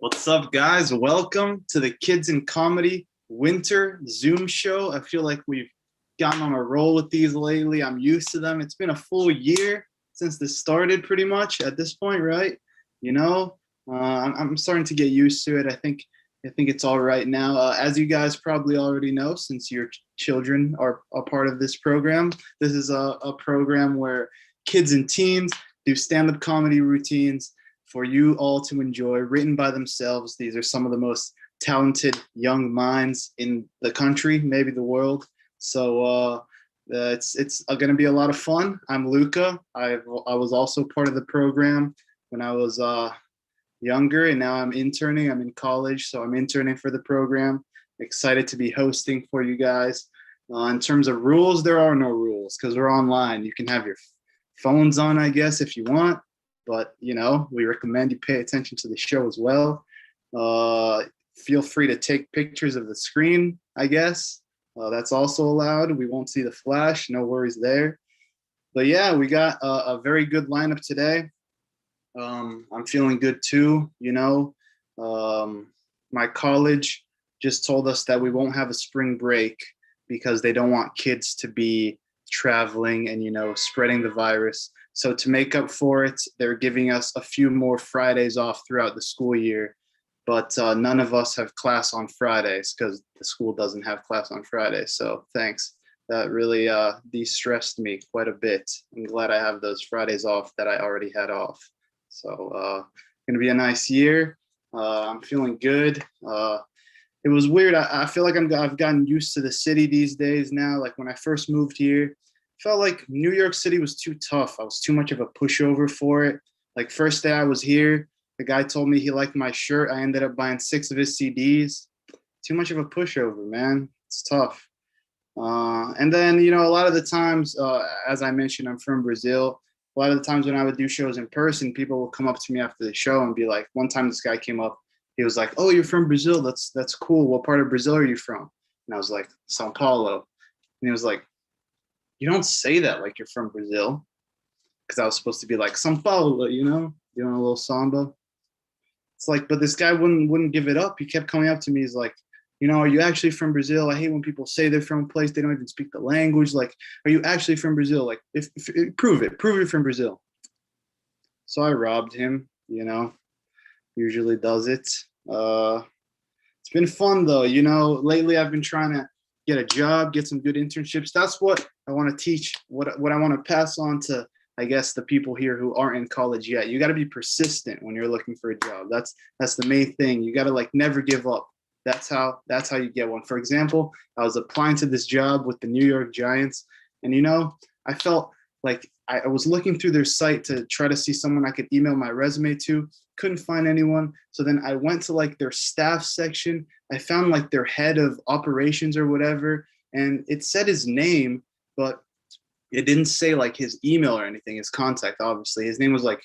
What's up, guys? Welcome to the Kids in Comedy Winter Zoom show. I feel like we've gotten on a roll with these lately. I'm used to them. It's been a full year since this started, pretty much at this point, right? You know, I'm starting to get used to it. I think it's all right now. As you guys probably already know, since your children are a part of this program, this is a program where kids and teens do stand-up comedy routines for you all to enjoy, written by themselves. These are some of the most talented young minds in the country, maybe the world. So it's going to be a lot of fun. I'm Luca. I was also part of the program when I was younger, and now I'm interning. I'm in college, so I'm interning for the program. Excited to be hosting for you guys. In terms of rules, there are no rules because we're online. You can have your phones on, I guess, if you want, but we recommend you pay attention to the show as well. Uh, Feel free to take pictures of the screen, I guess. That's also allowed. We won't see the flash, no worries there. But yeah, we got a very good lineup today. I'm feeling good too. My college just told us that we won't have a spring break because they don't want kids to be traveling and spreading the virus. So to make up for it, they're giving us a few more Fridays off throughout the school year. But none of us have class on Fridays because the school doesn't have class on Fridays. So thanks. That really de-stressed me quite a bit. I'm glad I have those Fridays off that I already had off. So gonna be a nice year. I'm feeling good. It was weird. I feel like I've gotten used to the city these days now. Like when I first moved here, felt like New York City was too tough. I was too much of a pushover for it. Like first day I was here, the guy told me he liked my shirt. I ended up buying 6 of his CDs. Too much of a pushover, man. It's tough. And then, a lot of the times, as I mentioned, I'm from Brazil. A lot of the times when I would do shows in person, people will come up to me after the show and be like, one time this guy came up, he was like, "Oh, you're from Brazil. That's cool. What part of Brazil are you from?" And I was like, "Sao Paulo." And he was like, "You don't say that like you're from Brazil." Because I was supposed to be like, "Sao Paulo," doing a little samba. It's like, but this guy wouldn't give it up. He kept coming up to me. He's like, "Are you actually from Brazil? I hate when people say they're from a place they don't even speak the language. Like, are you actually from Brazil? Like, if prove you're from Brazil." So I robbed him. Usually does it. It's been fun though. Lately I've been trying to get a job, get some good internships. That's what I want to teach. What I want to pass on to, I guess, the people here who aren't in college yet. You got to be persistent when you're looking for a job. That's the main thing. You got to like never give up. That's how you get one. For example, I was applying to this job with the New York Giants, and I felt like I was looking through their site to try to see someone I could email my resume to. Couldn't find anyone. So then I went to like their staff section. I found like their head of operations or whatever, and it said his name, but it didn't say like his email or anything, his contact, obviously. His name was like,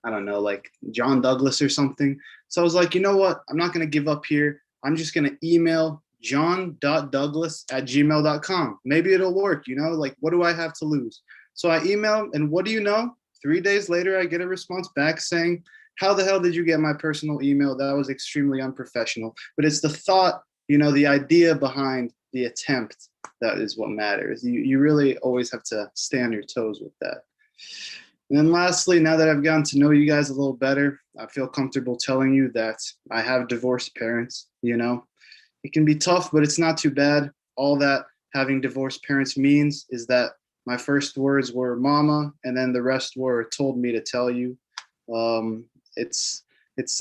I don't know, like John Douglas or something. So I was like, you know what? I'm not going to give up here. I'm just going to email john.douglas@gmail.com. Maybe it'll work, like what do I have to lose? So I emailed, and what do you know? 3 days later, I get a response back saying, "How the hell did you get my personal email? That was extremely unprofessional." But it's the thought, the idea behind the attempt that is what matters. You really always have to stay on your toes with that. And then lastly, now that I've gotten to know you guys a little better, I feel comfortable telling you that I have divorced parents. It can be tough, but it's not too bad. All that having divorced parents means is that my first words were "mama," and then the rest were "told me to tell you." It's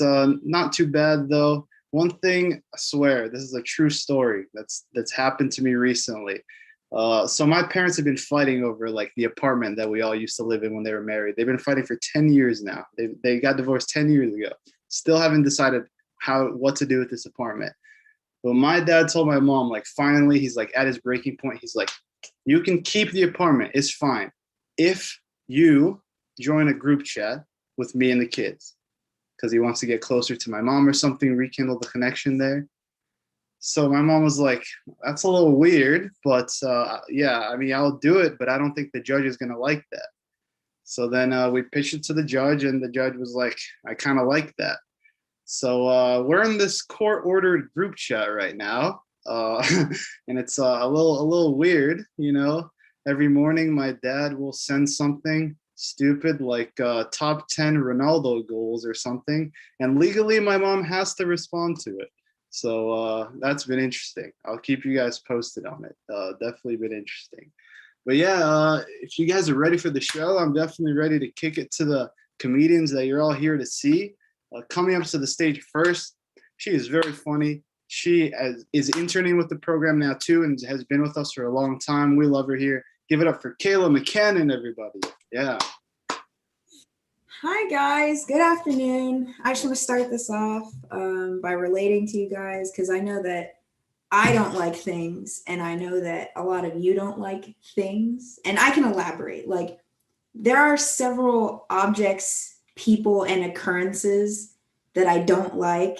not too bad though. One thing, I swear, this is a true story that's happened to me recently. So my parents have been fighting over like the apartment that we all used to live in when they were married. They've been fighting for 10 years now. They got divorced 10 years ago. Still haven't decided what to do with this apartment. But my dad told my mom, like, finally, he's like at his breaking point. He's like, "You can keep the apartment. It's fine if you join a group chat with me and the kids," because he wants to get closer to my mom or something, rekindle the connection there. So my mom was like, "That's a little weird, but yeah, I mean, I'll do it, but I don't think the judge is going to like that." So then we pitched it to the judge, and the judge was like, "I kind of like that." So we're in this court-ordered group chat right now, and it's a little weird, you know. Every morning, my dad will send something stupid like top 10 Ronaldo goals or something, and legally, my mom has to respond to it. So that's been interesting. I'll keep you guys posted on it. Definitely been interesting. But yeah, if you guys are ready for the show, I'm definitely ready to kick it to the comedians that you're all here to see. Coming up to the stage first, she is very funny. She is interning with the program now too, and has been with us for a long time. We love her here. Give it up for Kayla McCannon, everybody. Yeah. Hi, guys. Good afternoon. I just want to start this off by relating to you guys because I know that I don't like things, and I know that a lot of you don't like things. And I can elaborate. Like, there are several objects, people, and occurrences that I don't like.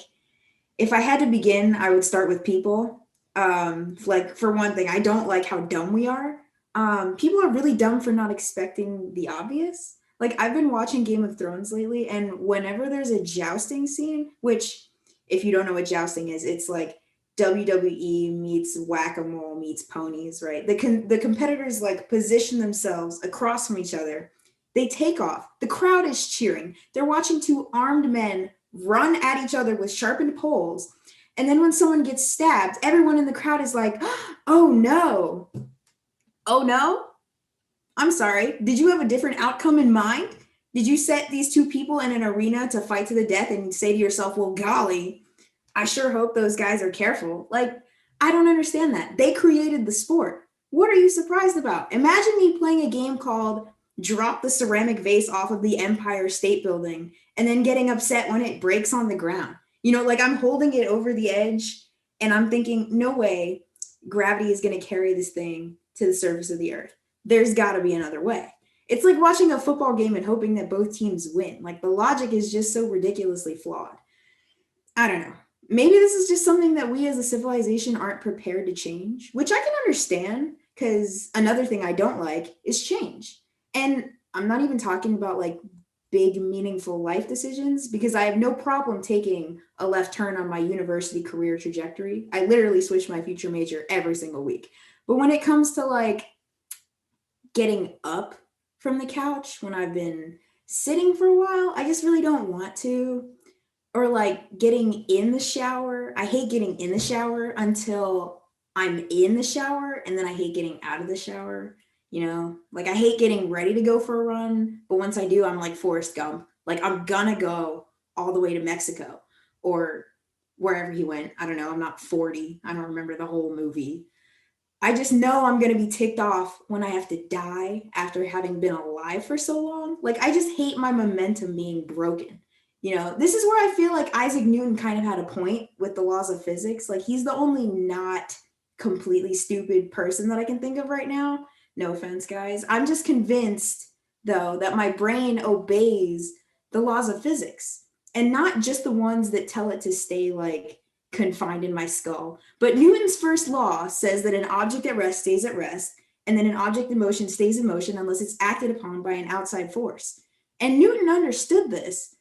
If I had to begin, I would start with people. Like, for one thing, I don't like how dumb we are. People are really dumb for not expecting the obvious. Like, I've been watching Game of Thrones lately, and whenever there's a jousting scene, which, if you don't know what jousting is, it's like WWE meets whack-a-mole meets ponies, right? The competitors like position themselves across from each other. They take off. The crowd is cheering. They're watching two armed men run at each other with sharpened poles. And then when someone gets stabbed, everyone in the crowd is like, "Oh no. Oh no? I'm sorry. Did you have a different outcome in mind? Did you set these two people in an arena to fight to the death and say to yourself, well, golly, I sure hope those guys are careful." Like, I don't understand that. They created the sport. What are you surprised about? Imagine me playing a game called Drop the Ceramic Vase Off of the Empire State Building and then getting upset when it breaks on the ground. You know, like I'm holding it over the edge and I'm thinking, no way gravity is going to carry this thing to the surface of the earth. There's got to be another way. It's like watching a football game and hoping that both teams win. Like the logic is just so ridiculously flawed. I don't know. Maybe this is just something that we as a civilization aren't prepared to change, which I can understand because another thing I don't like is change. And I'm not even talking about like big, meaningful life decisions because I have no problem taking a left turn on my university career trajectory. I literally switch my future major every single week. But when it comes to like getting up from the couch when I've been sitting for a while, I just really don't want to. Or like getting in the shower. I hate getting in the shower until I'm in the shower, and then I hate getting out of the shower. You know, like I hate getting ready to go for a run, but once I do, I'm like Forrest Gump. Like I'm gonna go all the way to Mexico or wherever he went. I don't know. I'm not 40. I don't remember the whole movie. I just know I'm going to be ticked off when I have to die after having been alive for so long. Like, I just hate my momentum being broken. You know, this is where I feel like Isaac Newton kind of had a point with the laws of physics. Like, he's the only not completely stupid person that I can think of right now. No offense, guys. I'm just convinced, though, that my brain obeys the laws of physics and not just the ones that tell it to stay like confined in my skull. But Newton's first law says that an object at rest stays at rest, and then an object in motion stays in motion unless it's acted upon by an outside force. And Newton understood this,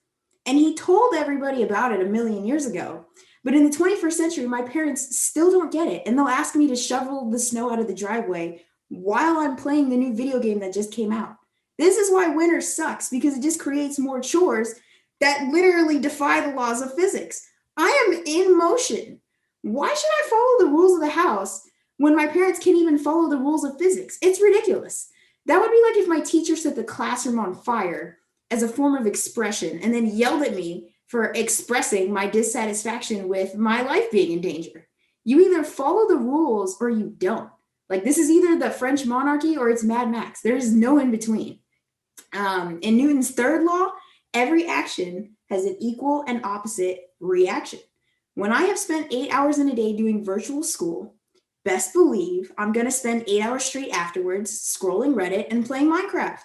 and he told everybody about it a million years ago. But in the 21st century, my parents still don't get it, and they'll ask me to shovel the snow out of the driveway while I'm playing the new video game that just came out. This is why winter sucks, because it just creates more chores that literally defy the laws of physics. I am in motion. Why should I follow the rules of the house when my parents can't even follow the rules of physics? It's ridiculous. That would be like if my teacher set the classroom on fire as a form of expression and then yelled at me for expressing my dissatisfaction with my life being in danger. You either follow the rules or you don't. Like, this is either the French monarchy or it's Mad Max. There is no in between. In Newton's third law, every action has an equal and opposite reaction. When I have spent 8 hours in a day doing virtual school, best believe I'm going to spend 8 hours straight afterwards scrolling Reddit and playing Minecraft.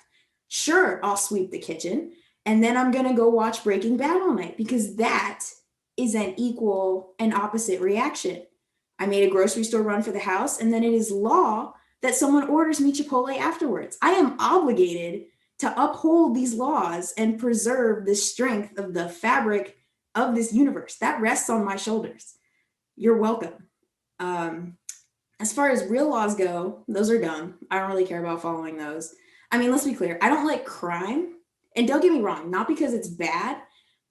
Sure, I'll sweep the kitchen, and then I'm going to go watch Breaking Bad all night because that is an equal and opposite reaction. I made a grocery store run for the house, and then it is law that someone orders me Chipotle afterwards. I am obligated to uphold these laws and preserve the strength of the fabric of this universe. That rests on my shoulders. You're welcome. Um, as far as real laws go, those are dumb. I don't really care about following those. I mean, let's be clear. I don't like crime. And don't get me wrong, not because it's bad,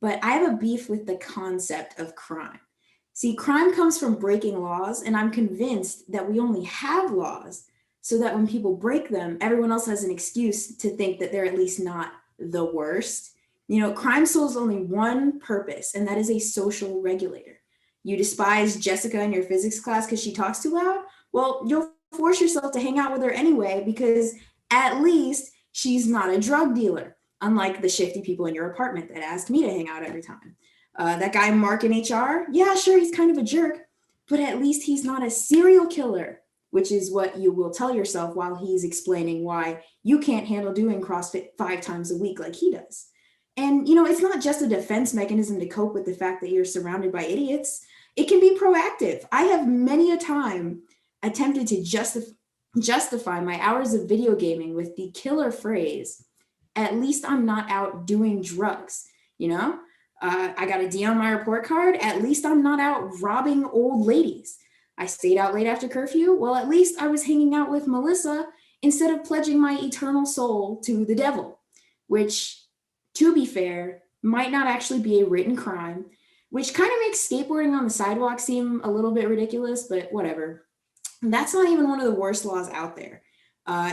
but I have a beef with the concept of crime. See, crime comes from breaking laws, and I'm convinced that we only have laws so that when people break them, everyone else has an excuse to think that they're at least not the worst. You know, crime serves only one purpose, and that is a social regulator. You despise Jessica in your physics class because she talks too loud? Well, you'll force yourself to hang out with her anyway because at least she's not a drug dealer, unlike the shifty people in your apartment that asked me to hang out every time. That guy Mark in HR, yeah, sure, he's kind of a jerk, but at least he's not a serial killer, which is what you will tell yourself while he's explaining why you can't handle doing CrossFit 5 times a week like he does. And, you know, it's not just a defense mechanism to cope with the fact that you're surrounded by idiots. It can be proactive. I have many a time attempted to justify my hours of video gaming with the killer phrase, at least I'm not out doing drugs, you know? I got a D on my report card. At least I'm not out robbing old ladies. I stayed out late after curfew. Well, at least I was hanging out with Melissa instead of pledging my eternal soul to the devil, which, to be fair, might not actually be a written crime, which kind of makes skateboarding on the sidewalk seem a little bit ridiculous, but whatever. That's not even one of the worst laws out there.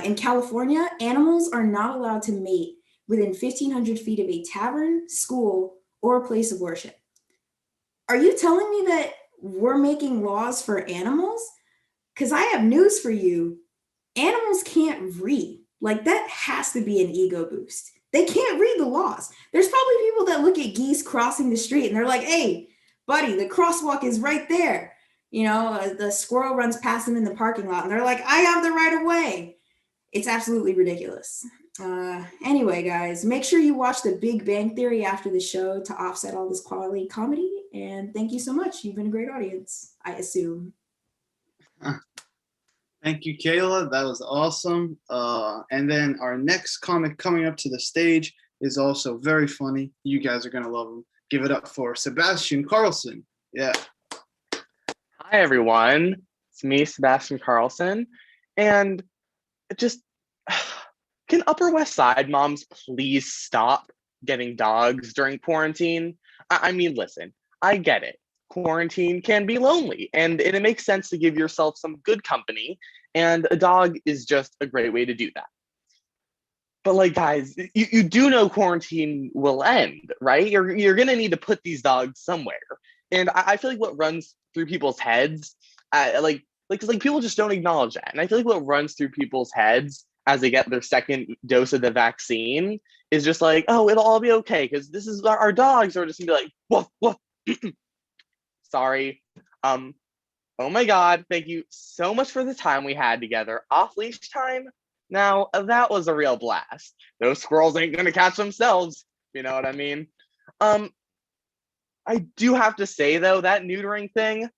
In California, animals are not allowed to mate within 1,500 feet of a tavern, school, or a place of worship. Are you telling me that we're making laws for animals? Because I have news for you. Animals can't read. Like, that has to be an ego boost. They can't read the laws. There's probably people that look at geese crossing the street and they're like, hey, buddy, the crosswalk is right there. You know, the squirrel runs past them in the parking lot and they're like, I have the right of way. It's absolutely ridiculous. Anyway, guys, make sure you watch The Big Bang Theory after the show to offset all this quality comedy. And thank you so much. You've been a great audience, I assume. Thank you, Kayla. That was awesome. And then our next comic coming up to the stage is also very funny. You guys are going to love him. Give it up for Sebastian Carlson. Yeah. Hi, everyone. It's me, Sebastian Carlson. And just, can Upper West Side moms please stop getting dogs during quarantine? I mean, listen, I get it. Quarantine can be lonely, and it makes sense to give yourself some good company, and a dog is just a great way to do that. But like, guys, you do know quarantine will end, right? You're gonna need to put these dogs somewhere. And I feel like what runs through people's heads, cause people just don't acknowledge that. And I feel like what runs through people's heads as they get their second dose of the vaccine is just like, oh, it'll all be okay because this is our dogs are just gonna be like, woof, woof. Sorry. Oh my God, thank you so much for the time we had together. Off leash time. Now that was a real blast. Those squirrels ain't gonna catch themselves. You know what I mean? I do have to say though, that neutering thing,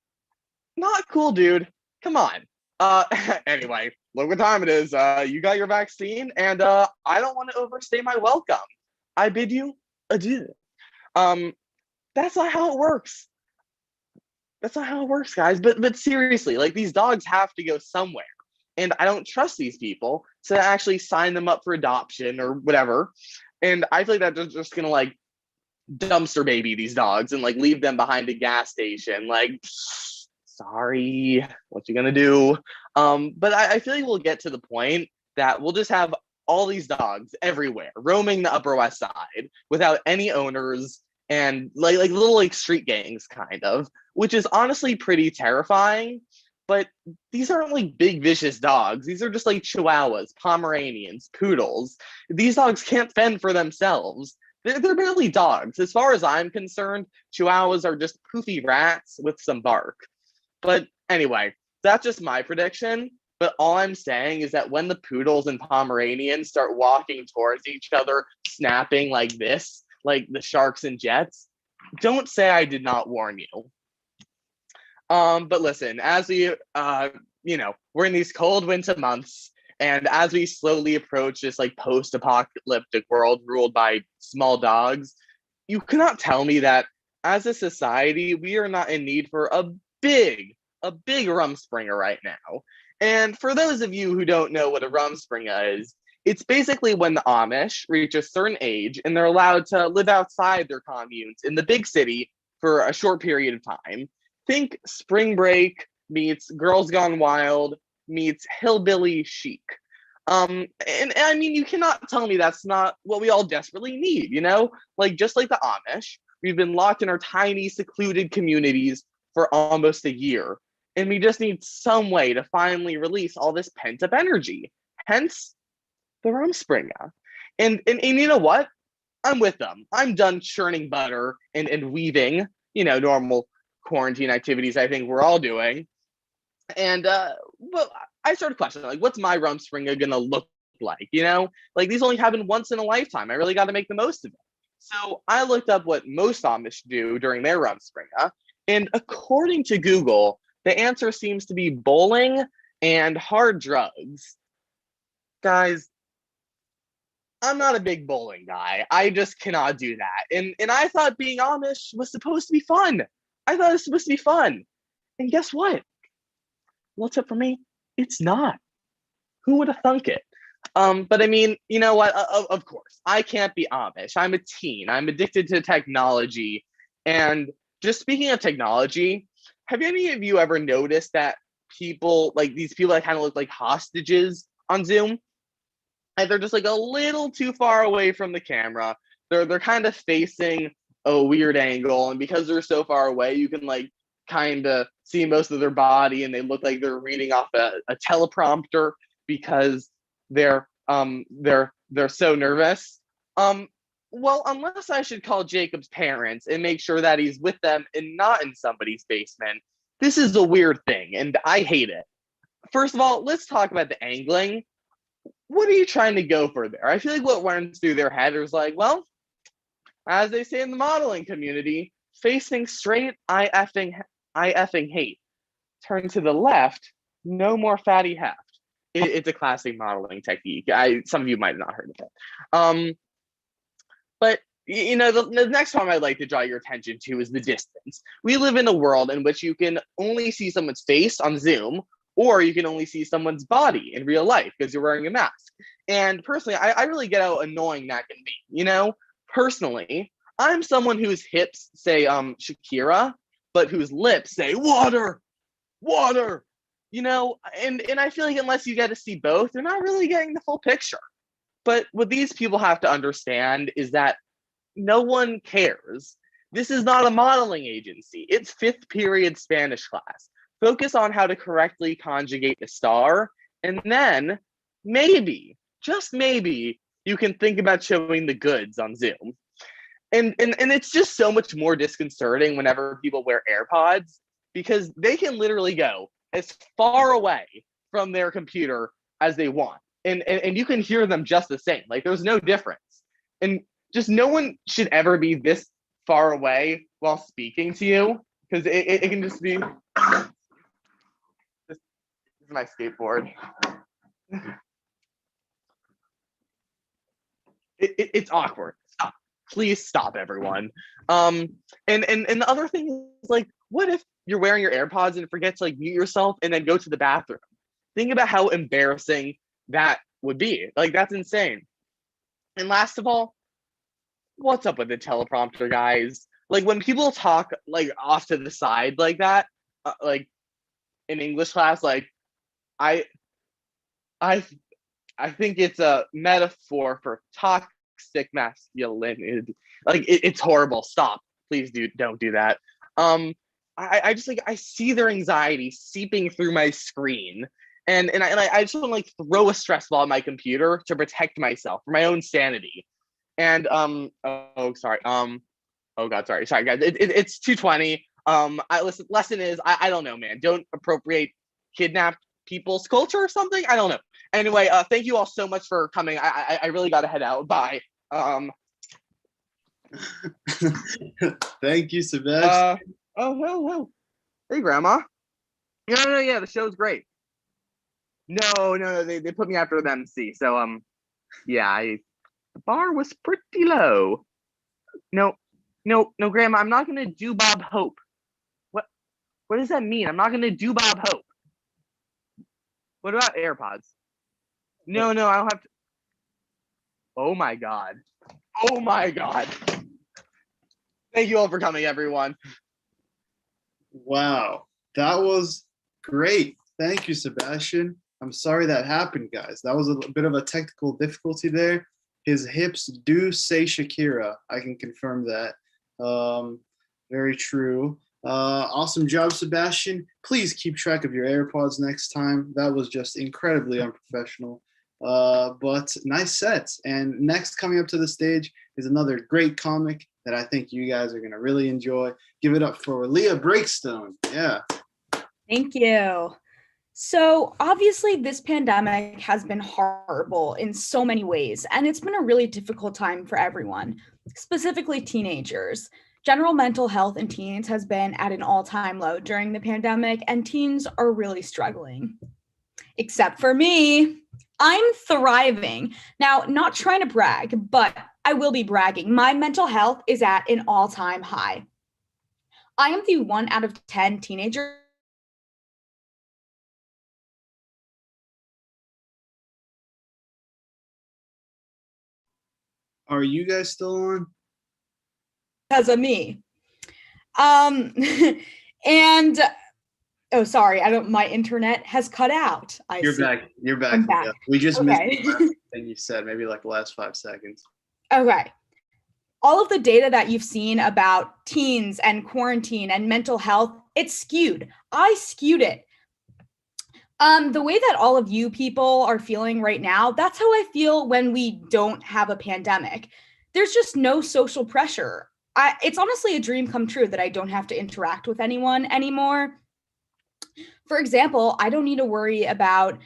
not cool, dude. Come on. Anyway, look what time it is. You got your vaccine, and I don't want to overstay my welcome. I bid you adieu. That's not how it works. That's not how it works, guys. But seriously, like, these dogs have to go somewhere. And I don't trust these people to actually sign them up for adoption or whatever. And I feel like that they're just gonna like dumpster baby these dogs and like leave them behind a gas station. Like, sorry, what you gonna do? But I feel like we'll get to the point that we'll just have all these dogs everywhere roaming the Upper West Side without any owners and like little like street gangs kind of, which is honestly pretty terrifying. But these aren't like big vicious dogs. These are just like Chihuahuas, Pomeranians, Poodles. These dogs can't fend for themselves. They're barely dogs. As far as I'm concerned, Chihuahuas are just poofy rats with some bark. But anyway, that's just my prediction. But all I'm saying is that when the Poodles and Pomeranians start walking towards each other, snapping like this, like the Sharks and Jets, don't say I did not warn you. But listen, as we, we're in these cold winter months, and as we slowly approach this like post-apocalyptic world ruled by small dogs, you cannot tell me that as a society, we are not in need for a big Rumspringa right now. And for those of you who don't know what a Rumspringa is, it's basically when the Amish reach a certain age and they're allowed to live outside their communes in the big city for a short period of time. Think Spring Break meets Girls Gone Wild meets Hillbilly Chic. And I mean, you cannot tell me that's not what we all desperately need, you know? Like, just like the Amish, we've been locked in our tiny, secluded communities for almost a year. And we just need some way to finally release all this pent up energy. Hence, the Rumspringa. And you know what? I'm with them. I'm done churning butter and weaving, you know, normal quarantine activities I think we're all doing. And well, I started questioning, like, what's my Rumspringa gonna look like? You know, like these only happen once in a lifetime. I really got to make the most of it. So I looked up what most Amish do during their Rumspringa, and according to Google, the answer seems to be bowling and hard drugs. Guys, I'm not a big bowling guy. I just cannot do that. And I thought being Amish was supposed to be fun. I thought it was supposed to be fun. And guess what? What's up for me? It's not. Who would have thunk it? But I mean, you know what? Of course, I can't be Amish. I'm a teen. I'm addicted to technology. And just speaking of technology, have any of you ever noticed that people, like these people that kind of look like hostages on Zoom, and they're just like a little too far away from the camera. They're kind of facing a weird angle, and because they're so far away, you can like kind of see most of their body, and they look like they're reading off a teleprompter because they're so nervous. Well, unless I should call Jacob's parents and make sure that he's with them and not in somebody's basement, this is a weird thing, and I hate it. First of all, let's talk about the angling. What are you trying to go for there? I feel like what runs through their head is like, well, as they say in the modeling community, facing straight, I effing hate. Turn to the left, no more fatty heft. It's a classic modeling technique. Some of you might have not heard of it. But you know, the next one I'd like to draw your attention to is the distance. We live in a world in which you can only see someone's face on Zoom, or you can only see someone's body in real life because you're wearing a mask. And personally, I really get how annoying that can be. You know, personally, I'm someone whose hips say Shakira, but whose lips say water, water. You know, and I feel like unless you get to see both, you're not really getting the full picture. But what these people have to understand is that no one cares. This is not a modeling agency. It's fifth period Spanish class. Focus on how to correctly conjugate a star, and then maybe, just maybe, you can think about showing the goods on Zoom. And it's just so much more disconcerting whenever people wear AirPods because they can literally go as far away from their computer as they want. And you can hear them just the same. Like there's no difference. And just no one should ever be this far away while speaking to you because it can just be. This is my skateboard. It's awkward. Stop. Please stop, everyone. And the other thing is like, what if you're wearing your AirPods and forget to like mute yourself and then go to the bathroom? Think about how embarrassing that would be. Like that's insane. And last of all, what's up with the teleprompter, guys? Like when people talk like off to the side like that, like in English class, like I I I think it's a metaphor for toxic masculinity. Like it's horrible. Stop. Please don't do that. I just like I see their anxiety seeping through my screen. And I just want to like throw a stress ball at my computer to protect myself for my own sanity. And oh sorry. Oh god, sorry guys. It's 2:20. Lesson is I don't know, man. Don't appropriate kidnapped people's culture or something. I don't know. Anyway, thank you all so much for coming. I really got to head out. Bye. Thank you, Sebastian. Oh. Hey, Grandma. No, yeah, the show's great. No, they put me after the MC. So yeah, the bar was pretty low. No, No, no, Grandma, I'm not gonna do Bob Hope. What does that mean? I'm not gonna do Bob Hope. What about AirPods? No, I don't have to. Oh my God. Oh my God. Thank you all for coming, everyone. Wow, that was great. Thank you, Sebastian. I'm sorry that happened, guys. That was a bit of a technical difficulty there. His hips do say Shakira. I can confirm that. Very true. Awesome job, Sebastian. Please keep track of your AirPods next time. That was just incredibly unprofessional. But nice sets. And next, coming up to the stage, is another great comic that I think you guys are going to really enjoy. Give it up for Leah Breakstone. Yeah. Thank you. So obviously this pandemic has been horrible in so many ways, and it's been a really difficult time for everyone, specifically teenagers. General mental health in teens has been at an all-time low during the pandemic, and teens are really struggling. Except for me, I'm thriving. Now, not trying to brag, but I will be bragging. My mental health is at an all-time high. I am the 1 out of 10 teenagers Are you guys still on? because of me. And oh, sorry, my internet has cut out. You're back. You're back. I'm back. Yeah. We just missed Okay. the last thing you said, maybe like the last 5 seconds. Okay. All of the data that you've seen about teens and quarantine and mental health, it's skewed. I skewed it. The way that all of you people are feeling right now, that's how I feel when we don't have a pandemic. There's just no social pressure. It's honestly a dream come true that I don't have to interact with anyone anymore. For example, I don't need to worry about,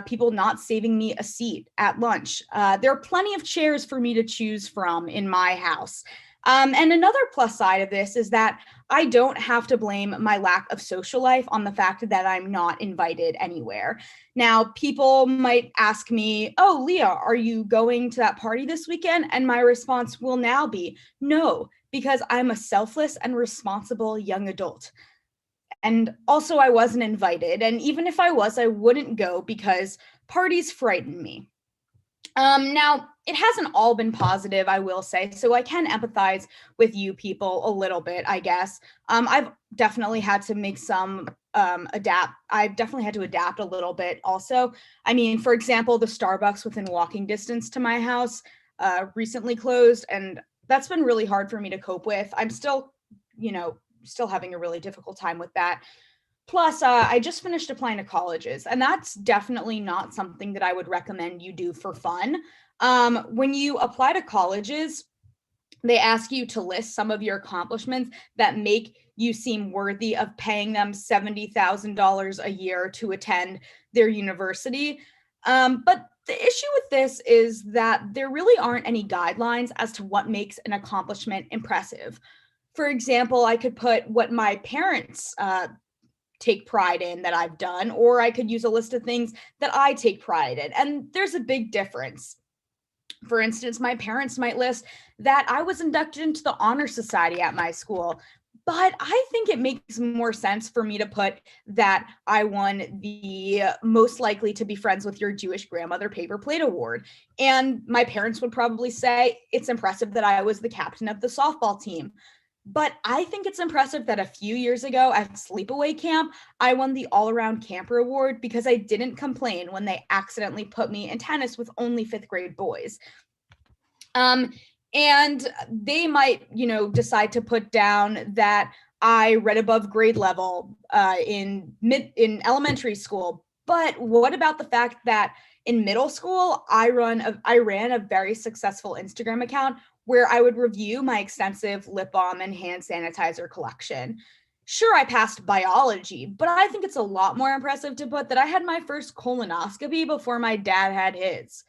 people not saving me a seat at lunch. There are plenty of chairs for me to choose from in my house. And another plus side of this is that I don't have to blame my lack of social life on the fact that I'm not invited anywhere. Now, people might ask me, "Oh, Leah, are you going to that party this weekend?" And my response will now be no, because I'm a selfless and responsible young adult. And also, I wasn't invited. And even if I was, I wouldn't go because parties frighten me. Now, it hasn't all been positive, I will say, so I can empathize with you people a little bit, I guess. I've definitely had to make some adapt. I've definitely had to adapt a little bit also. I mean, for example, the Starbucks within walking distance to my house recently closed, and that's been really hard for me to cope with. I'm still, still having a really difficult time with that. Plus, I just finished applying to colleges, and that's definitely not something that I would recommend you do for fun. When you apply to colleges, they ask you to list some of your accomplishments that make you seem worthy of paying them $70,000 a year to attend their university. But the issue with this is that there really aren't any guidelines as to what makes an accomplishment impressive. For example, I could put what my parents take pride in that I've done, or I could use a list of things that I take pride in. And there's a big difference. For instance, my parents might list that I was inducted into the Honor Society at my school, but I think it makes more sense for me to put that I won the most likely to be friends with your Jewish grandmother paper plate award. And my parents would probably say it's impressive that I was the captain of the softball team. But I think it's impressive that a few years ago at sleepaway camp, I won the all-around camper award because I didn't complain when they accidentally put me in tennis with only 5th grade boys. And they might, decide to put down that I read above grade level in elementary school. But what about the fact that in middle school, I ran a very successful Instagram account where I would review my extensive lip balm and hand sanitizer collection. Sure, I passed biology, but I think it's a lot more impressive to put that I had my first colonoscopy before my dad had his.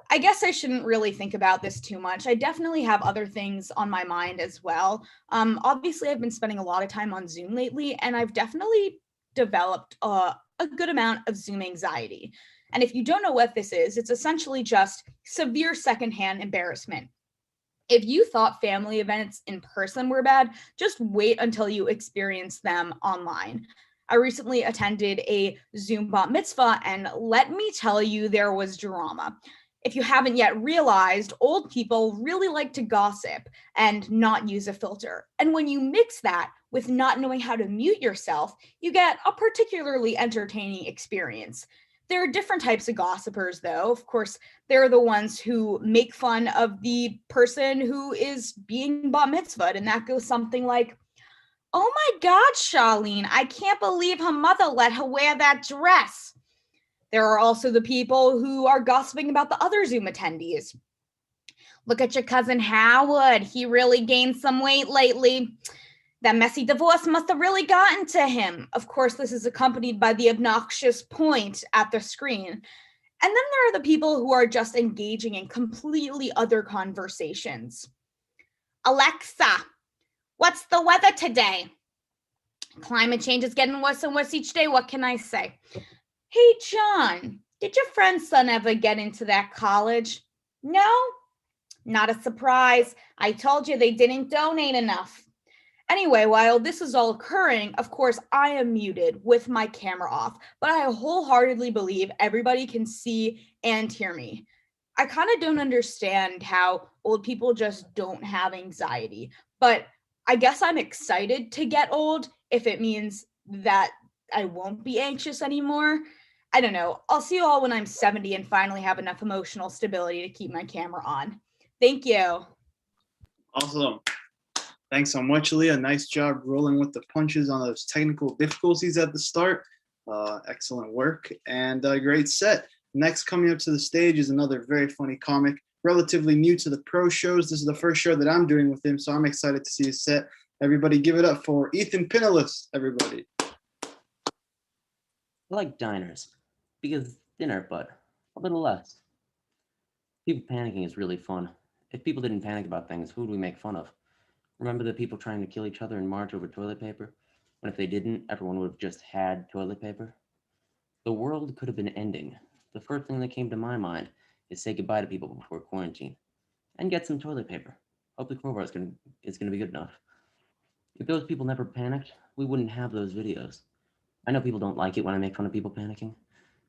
I guess I shouldn't really think about this too much. I definitely have other things on my mind as well. Obviously, I've been spending a lot of time on Zoom lately, and I've definitely developed a good amount of Zoom anxiety. And if you don't know what this is, it's essentially just severe secondhand embarrassment. If you thought family events in person were bad, just wait until you experience them online. I recently attended a Zoom bat mitzvah, and let me tell you, there was drama. If you haven't yet realized, old people really like to gossip and not use a filter. And when you mix that with not knowing how to mute yourself, you get a particularly entertaining experience. There are different types of gossipers, though. Of course, they're the ones who make fun of the person who is being bat mitzvahed, and that goes something like, "Oh my God, Charlene, I can't believe her mother let her wear that dress." There are also the people who are gossiping about the other Zoom attendees. "Look at your cousin Howard. He really gained some weight lately. That messy divorce must have really gotten to him." Of course, this is accompanied by the obnoxious point at the screen. And then there are the people who are just engaging in completely other conversations. "Alexa, what's the weather today?" "Climate change is getting worse and worse each day. What can I say?" "Hey, John, did your friend's son ever get into that college?" "No?" "Not a surprise. I told you they didn't donate enough." Anyway, while this is all occurring, of course, I am muted with my camera off, but I wholeheartedly believe everybody can see and hear me. I kind of don't understand how old people just don't have anxiety, but I guess I'm excited to get old if it means that I won't be anxious anymore. I don't know. I'll see you all when I'm 70 and finally have enough emotional stability to keep my camera on. Thank you. Awesome. Thanks so much, Leah. Nice job rolling with the punches on those technical difficulties at the start. Excellent work and a great set. Next, coming up to the stage is another very funny comic, relatively new to the pro shows. This is the first show that I'm doing with him, so I'm excited to see his set. Everybody give it up for Ethan Pinellas, everybody. I like diners because dinner, but a little less. People panicking is really fun. If people didn't panic about things, who would we make fun of? Remember the people trying to kill each other in March over toilet paper? When if they didn't, everyone would have just had toilet paper? The world could have been ending. The first thing that came to my mind is say goodbye to people before quarantine and get some toilet paper. Hope the crowbar is gonna be good enough. If those people never panicked, we wouldn't have those videos. I know people don't like it when I make fun of people panicking.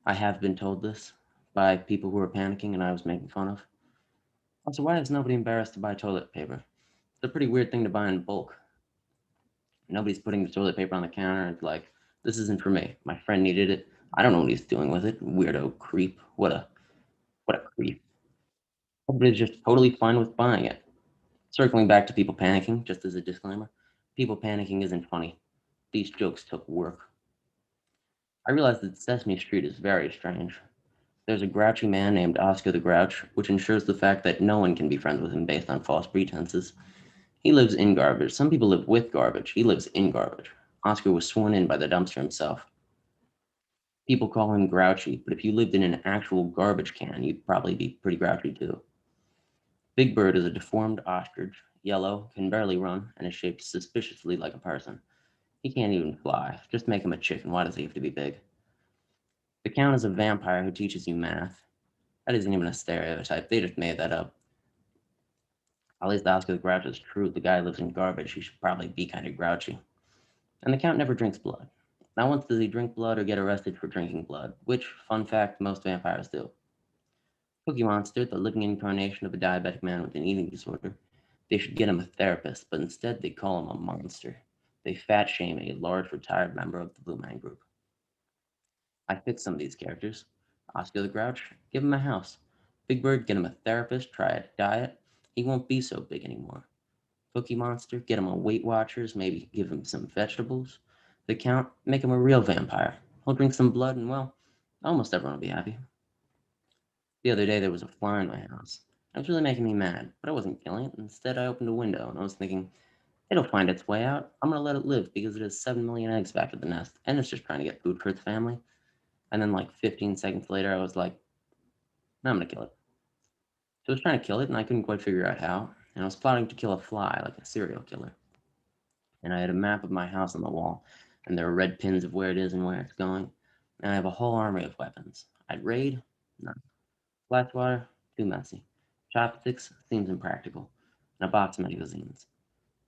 I have been told this by people who are panicking and I was making fun of. Also, why is nobody embarrassed to buy toilet paper? It's a pretty weird thing to buy in bulk. Nobody's putting the toilet paper on the counter and like, this isn't for me. My friend needed it. I don't know what he's doing with it. Weirdo creep. What a creep. Everybody's just totally fine with buying it. Circling back to people panicking, just as a disclaimer, people panicking isn't funny. These jokes took work. I realize that Sesame Street is very strange. There's a grouchy man named Oscar the Grouch, which ensures the fact that no one can be friends with him based on false pretenses. He lives in garbage. Some people live with garbage. He lives in garbage. Oscar was sworn in by the dumpster himself. People call him grouchy, but if you lived in an actual garbage can, you'd probably be pretty grouchy too. Big Bird is a deformed ostrich, yellow, can barely run, and is shaped suspiciously like a person. He can't even fly. Just make him a chicken. Why does he have to be big? The Count is a vampire who teaches you math. That isn't even a stereotype. They just made that up. At least Oscar the Grouch is true. The guy lives in garbage. He should probably be kind of grouchy. And the Count never drinks blood. Not once does he drink blood or get arrested for drinking blood, which, fun fact, most vampires do. Cookie Monster, the living incarnation of a diabetic man with an eating disorder, they should get him a therapist, but instead they call him a monster. They fat shame a large retired member of the Blue Man Group. I fix some of these characters. Oscar the Grouch, give him a house. Big Bird, get him a therapist, try a diet. He won't be so big anymore. Cookie Monster, get him a Weight Watchers, maybe give him some vegetables. The Count, make him a real vampire. He'll drink some blood and, well, almost everyone will be happy. The other day there was a fly in my house. It was really making me mad, but I wasn't killing it. Instead, I opened a window and I was thinking, it'll find its way out. I'm gonna let it live because it has 7 million eggs back at the nest, and it's just trying to get food for its family. And then like 15 seconds later, I was like, no, I'm gonna kill it. So I was trying to kill it and I couldn't quite figure out how. And I was plotting to kill a fly like a serial killer. And I had a map of my house on the wall, and there are red pins of where it is and where it's going. And I have a whole army of weapons. I'd raid, none. Flash water, too messy. Chopsticks, seems impractical. and a box of magazines.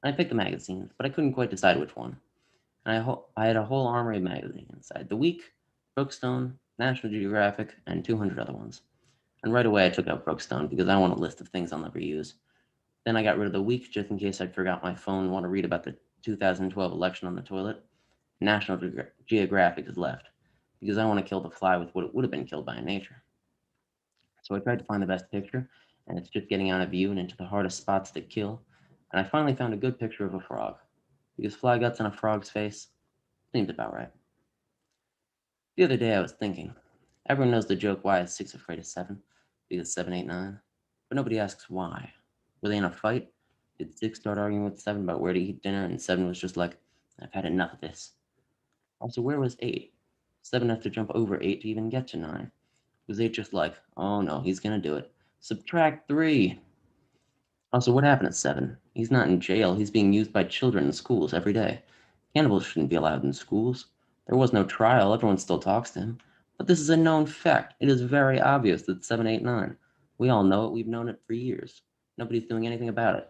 And I picked the magazines, but I couldn't quite decide which one. And I had a whole armory of magazines. I had The Week, Brookstone, National Geographic, and 200 other ones. And right away I took out Brookstone because I want a list of things I'll never use. Then I got rid of The Week just in case I'd forgot my phone and want to read about the 2012 election on the toilet. National Geographic is left because I want to kill the fly with what it would have been killed by in nature. So I tried to find the best picture, and it's just getting out of view and into the hardest spots to kill. And I finally found a good picture of a frog because fly guts on a frog's face seems about right. The other day I was thinking, everyone knows the joke why is 6 afraid of 7? Because 7 ain't 9. But nobody asks why. Were they in a fight? Did 6 start arguing with 7 about where to eat dinner and 7 was just like, I've had enough of this? Also, where was 8? 7 has to jump over 8 to even get to 9. Was 8 just like, oh no, he's gonna do it. Subtract 3. Also, what happened at 7? He's not in jail, he's being used by children in schools every day. Cannibals shouldn't be allowed in schools. There was no trial, everyone still talks to him. But this is a known fact. It is very obvious that 7, 8, 9. We all know it, we've known it for years. Nobody's doing anything about it.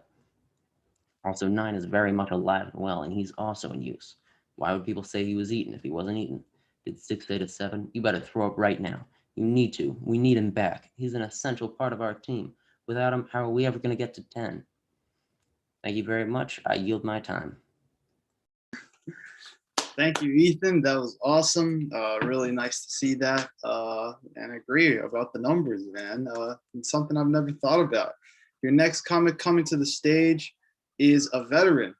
Also, 9 is very much alive and well, and he's also in use. Why would people say he was eaten if he wasn't eaten? Did 6 say to 7, you better throw up right now. You need to. We need him back. He's an essential part of our team. Without him, how are we ever going to get to 10? Thank you very much. I yield my time. Thank you, Ethan. That was awesome. Really nice to see that. And I agree about the numbers, man. It's something I've never thought about. Your next comic coming to the stage is a veteran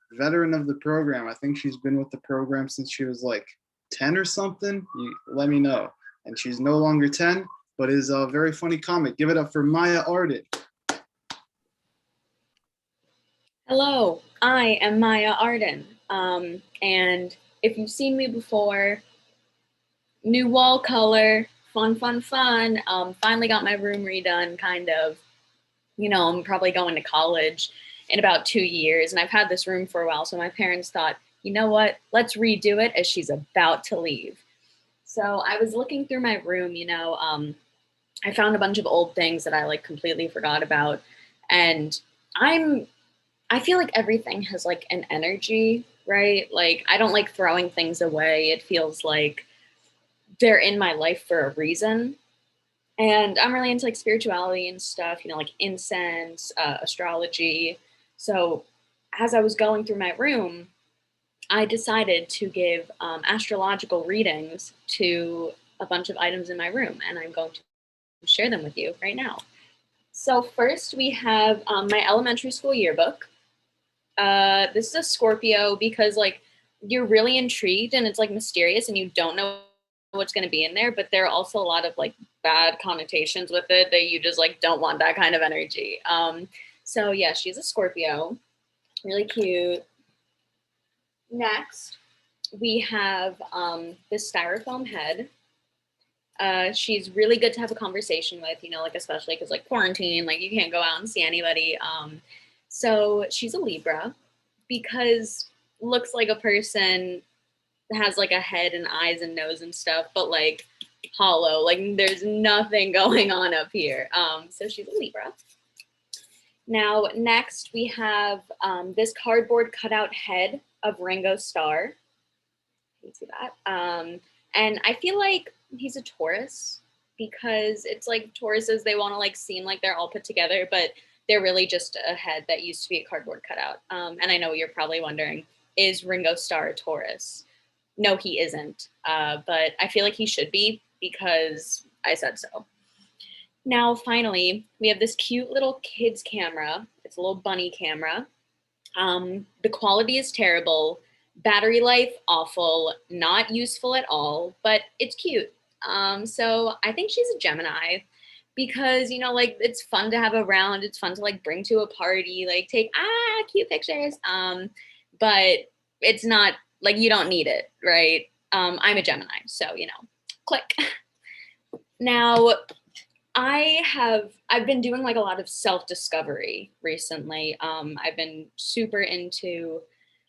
of the program. I think she's been with the program since she was like 10 or something. You let me know. And she's no longer 10, but is a very funny comic. Give it up for Maya Arden. Hello, I am Maya Arden. And if you've seen me before, new wall color, fun. Finally got my room redone, kind of. You know, I'm probably going to college in about 2 years, and I've had this room for a while, so my parents thought, you know what, let's redo it as she's about to leave. So I was looking through my room, you know, I found a bunch of old things that I like completely forgot about, and I feel like everything has like an energy, right? Like I don't like throwing things away. It feels like they're in my life for a reason. And I'm really into like spirituality and stuff, you know, like incense, astrology. So as I was going through my room, I decided to give astrological readings to a bunch of items in my room, and I'm going to share them with you right now. So first we have my elementary school yearbook. This is a Scorpio because like you're really intrigued and it's like mysterious and you don't know what's going to be in there, but there are also a lot of like bad connotations with it that you just like don't want that kind of energy. So yeah, she's a Scorpio, really cute. Next, we have this styrofoam head. She's really good to have a conversation with, you know, like especially because like quarantine, like you can't go out and see anybody. So she's a Libra because looks like a person, has like a head and eyes and nose and stuff, but like hollow, like there's nothing going on up here. So she's a Libra. Now, next we have this cardboard cutout head of Ringo Starr. You can see that. And I feel like he's a Taurus because it's like Tauruses, they want to like seem like they're all put together, but they're really just a head that used to be a cardboard cutout. And I know you're probably wondering, is Ringo Starr a Taurus? No, he isn't. But I feel like he should be because I said so. Now, finally, we have this cute little kid's camera. It's a little bunny camera. The quality is terrible. Battery life, awful. Not useful at all, but it's cute. So I think she's a Gemini because, you know, like it's fun to have around. It's fun to like bring to a party, like take, cute pictures. But it's not, like you don't need it, right? I'm a Gemini, so, you know, click. Now, I've been doing like a lot of self-discovery recently. I've been super into,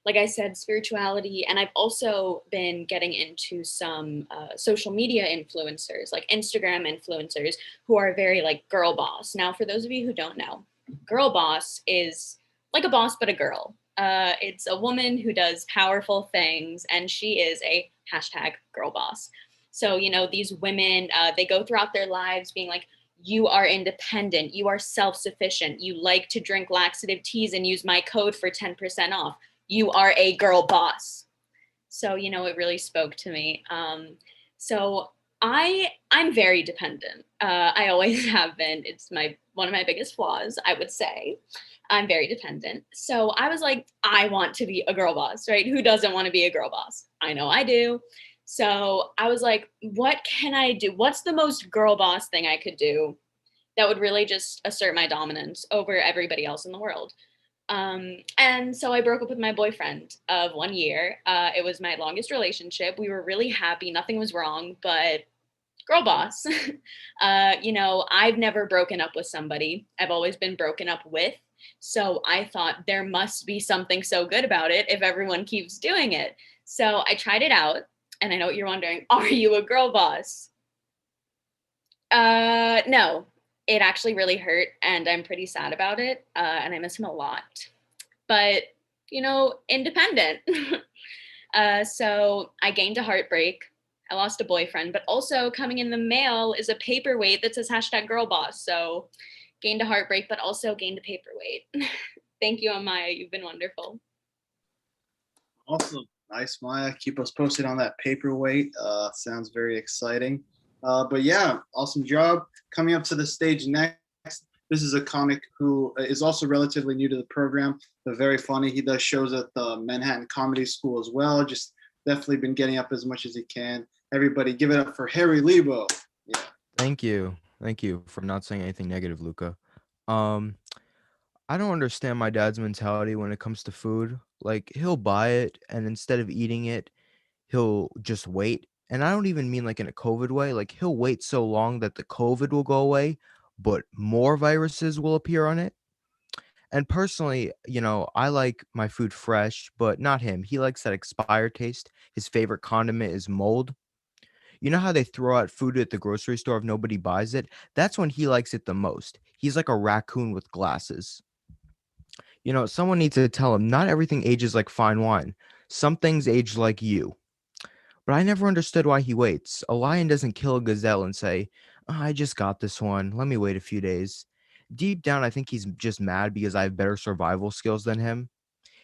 like I said, spirituality, and I've also been getting into some social media influencers, like Instagram influencers who are very like girl boss. Now, for those of you who don't know, girl boss is like a boss, but a girl. It's a woman who does powerful things, and she is a hashtag girl boss. So, you know, these women, they go throughout their lives being like, you are independent, you are self-sufficient, you like to drink laxative teas and use my code for 10% off. You are a girl boss. So, you know, it really spoke to me. So I'm very dependent. I always have been. It's one of my biggest flaws, I would say. I'm very dependent. So I was like, I want to be a girl boss, right? Who doesn't want to be a girl boss? I know I do. So I was like, what can I do? What's the most girl boss thing I could do that would really just assert my dominance over everybody else in the world? And so I broke up with my boyfriend of 1 year. It was my longest relationship. We were really happy. Nothing was wrong, but girl boss. You know, I've never broken up with somebody. I've always been broken up with. So I thought there must be something so good about it if everyone keeps doing it. So I tried it out. And I know what you're wondering. Are you a girl boss? No, it actually really hurt. And I'm pretty sad about it. And I miss him a lot. But, you know, independent. So I gained a heartbreak. I lost a boyfriend, but also coming in the mail is a paperweight that says hashtag girl boss. So gained a heartbreak, but also gained a paperweight. Thank you, Amaya. You've been wonderful. Awesome. Nice, Maya. Keep us posted on that paperweight. Sounds very exciting. But yeah, awesome job. Coming up to the stage next, this is a comic who is also relatively new to the program, but very funny. He does shows at the Manhattan Comedy School as well. Just definitely been getting up as much as he can. Everybody give it up for Harry Lebo. Yeah. Thank you. Thank you for not saying anything negative, Luca. Um, I don't understand my dad's mentality when it comes to food. Like, he'll buy it and instead of eating it, he'll just wait. And I don't even mean like in a COVID way. Like, he'll wait so long that the COVID will go away, but more viruses will appear on it. And personally, you know, I like my food fresh, but not him. He likes that expired taste. His favorite condiment is mold. You know how they throw out food at the grocery store if nobody buys it? That's when he likes it the most. He's like a raccoon with glasses. You know, someone needs to tell him not everything ages like fine wine. Some things age like you. But I never understood why he waits. A lion doesn't kill a gazelle and say, "Oh, I just got this one. Let me wait a few days." Deep down, I think he's just mad because I have better survival skills than him.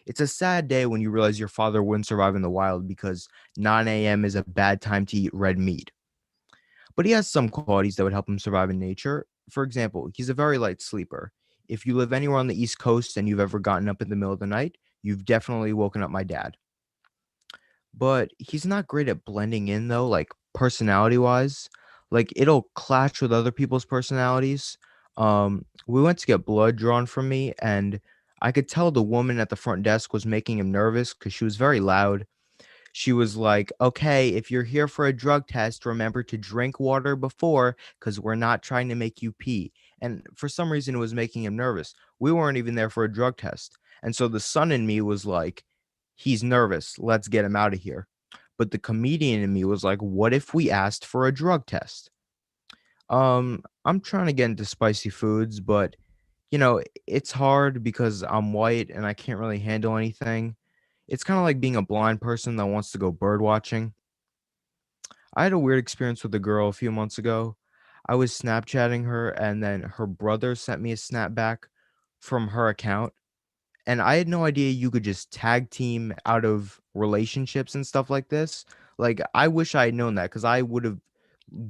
It's a sad day when you realize your father wouldn't survive in the wild because 9 a.m. is a bad time to eat red meat. But he has some qualities that would help him survive in nature. For example, he's a very light sleeper. If you live anywhere on the East Coast and you've ever gotten up in the middle of the night, you've definitely woken up my dad. But he's not great at blending in though, like personality wise. Like it'll clash with other people's personalities. We went to get blood drawn from me, and I could tell the woman at the front desk was making him nervous because she was very loud. She was like, "Okay, if you're here for a drug test, remember to drink water before because we're not trying to make you pee." And for some reason, it was making him nervous. We weren't even there for a drug test. And so the son in me was like, "He's nervous. Let's get him out of here." But the comedian in me was like, "What if we asked for a drug test?" I'm trying to get into spicy foods, but you know, it's hard because I'm white and I can't really handle anything. It's kind of like being a blind person that wants to go bird watching. I had a weird experience with a girl a few months ago. I was Snapchatting her, and then her brother sent me a snap back from her account. And I had no idea you could just tag team out of relationships and stuff like this. Like, I wish I had known that because I would have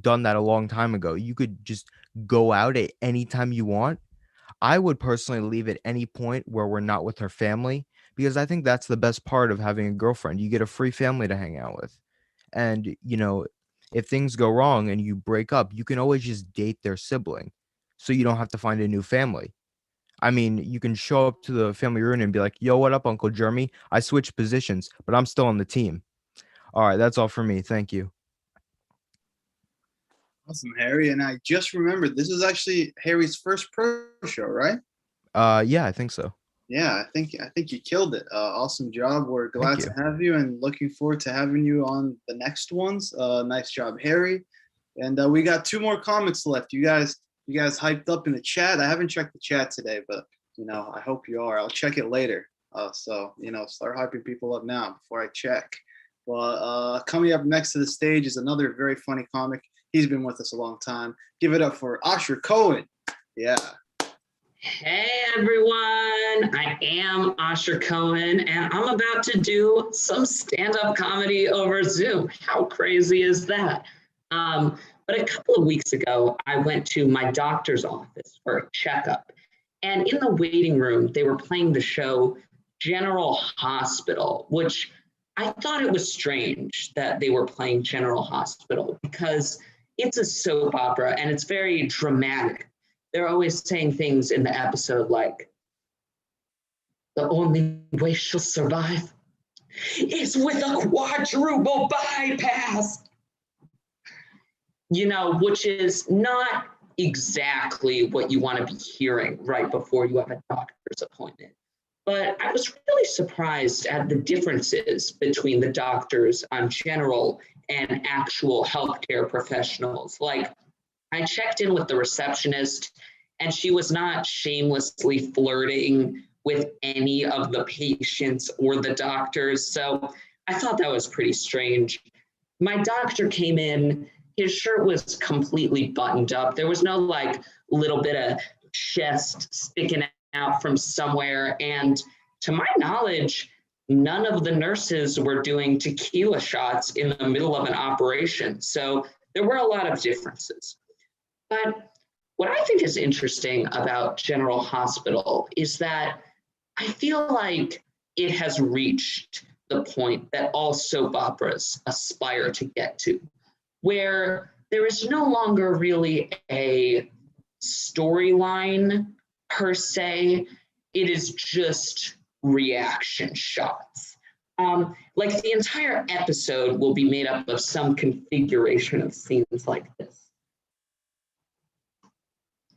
done that a long time ago. You could just go out at any time you want. I would personally leave at any point where we're not with her family because I think that's the best part of having a girlfriend. You get a free family to hang out with. And, you know, if things go wrong and you break up, you can always just date their sibling so you don't have to find a new family. I mean, you can show up to the family reunion and be like, "Yo, what up, Uncle Jeremy? I switched positions, but I'm still on the team." All right, that's all for me. Thank you. Awesome, Harry. And I just remembered this is actually Harry's first pro show, right? Yeah, I think so. Yeah, I think you killed it. Awesome job. We're glad Thank to you. have you and looking forward to having you on the next ones. Nice job, Harry. And we got two more comics left. You guys hyped up in the chat. I haven't checked the chat today, but I hope you are. I'll check it later. So, start hyping people up now before I check. Well, coming up next to the stage is another very funny comic. He's been with us a long time. Give it up for Osher Cohen. Yeah. Hey everyone, I am Osher Cohen, and I'm about to do some stand-up comedy over Zoom. How crazy is that? But a couple of weeks ago, I went to my doctor's office for a checkup, and in the waiting room, they were playing the show General Hospital, which I thought it was strange that they were playing General Hospital because it's a soap opera and it's very dramatic. They're always saying things in the episode like, the only way she'll survive is with a quadruple bypass. Which is not exactly what you want to be hearing right before you have a doctor's appointment. But I was really surprised at the differences between the doctors on general and actual healthcare professionals. Like, I checked in with the receptionist, and she was not shamelessly flirting with any of the patients or the doctors. So I thought that was pretty strange. My doctor came in, his shirt was completely buttoned up. There was no little bit of chest sticking out from somewhere. And to my knowledge, none of the nurses were doing tequila shots in the middle of an operation. So there were a lot of differences. But what I think is interesting about General Hospital is that I feel like it has reached the point that all soap operas aspire to get to, where there is no longer really a storyline per se. It is just reaction shots. The entire episode will be made up of some configuration of scenes like this.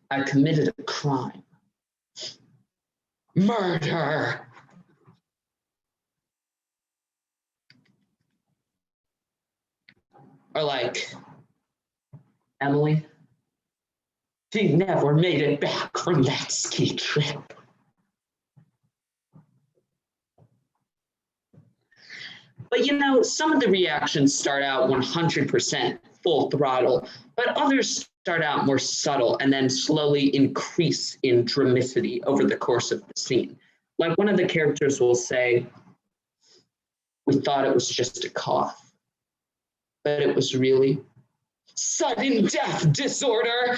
I committed a crime. Murder. Or Emily, she never made it back from that ski trip. But some of the reactions start out 100% full throttle, but others start out more subtle and then slowly increase in dramaticity over the course of the scene. Like, one of the characters will say, "We thought it was just a cough, but it was really sudden death disorder."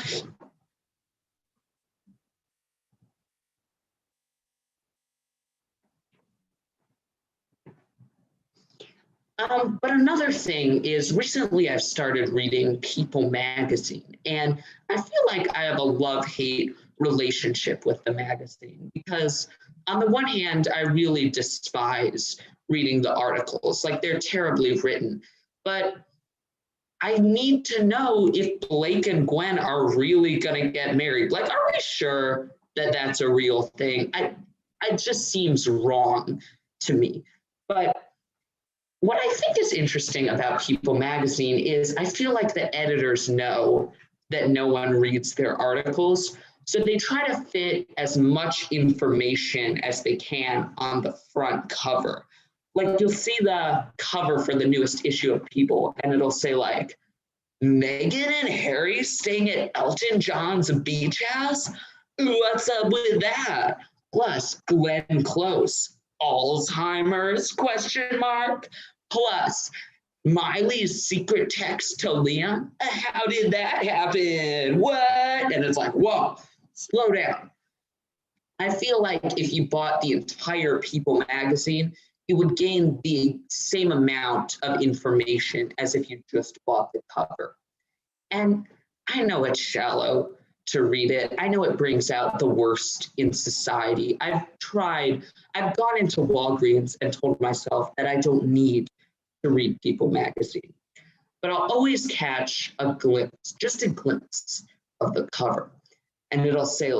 But another thing is, recently I've started reading People magazine, and I feel like I have a love-hate relationship with the magazine because on the one hand, I really despise reading the articles. They're terribly written, but I need to know if Blake and Gwen are really going to get married. Are we sure that that's a real thing? It just seems wrong to me. But what I think is interesting about People magazine is I feel like the editors know that no one reads their articles, so they try to fit as much information as they can on the front cover. You'll see the cover for the newest issue of People, and it'll say Meghan and Harry staying at Elton John's beach house? What's up with that? Plus, Glenn Close, Alzheimer's, ? Plus, Miley's secret text to Liam. How did that happen? What? And it's whoa, slow down. I feel like if you bought the entire People magazine, you would gain the same amount of information as if you just bought the cover. And I know it's shallow to read it. I know it brings out the worst in society. I've gone into Walgreens and told myself that I don't need to read People magazine, but I'll always catch a glimpse, just a glimpse of the cover. And it'll say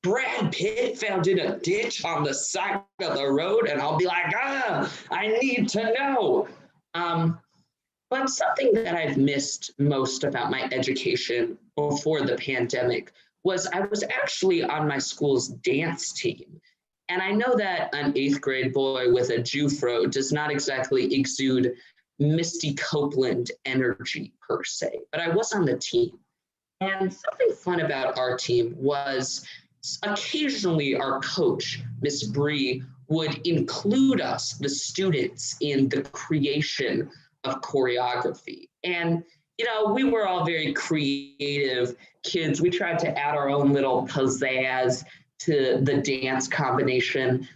Brad Pitt found in a ditch on the side of the road. And I'll be I need to know. But something that I've missed most about my education before the pandemic was I was actually on my school's dance team. And I know that an 8th grade boy with a Jufro does not exactly exude Misty Copeland energy per se, but I was on the team. And something fun about our team was occasionally our coach, Miss Bree, would include us, the students, in the creation of choreography. And, we were all very creative kids. We tried to add our own little pizzazz to the dance combination.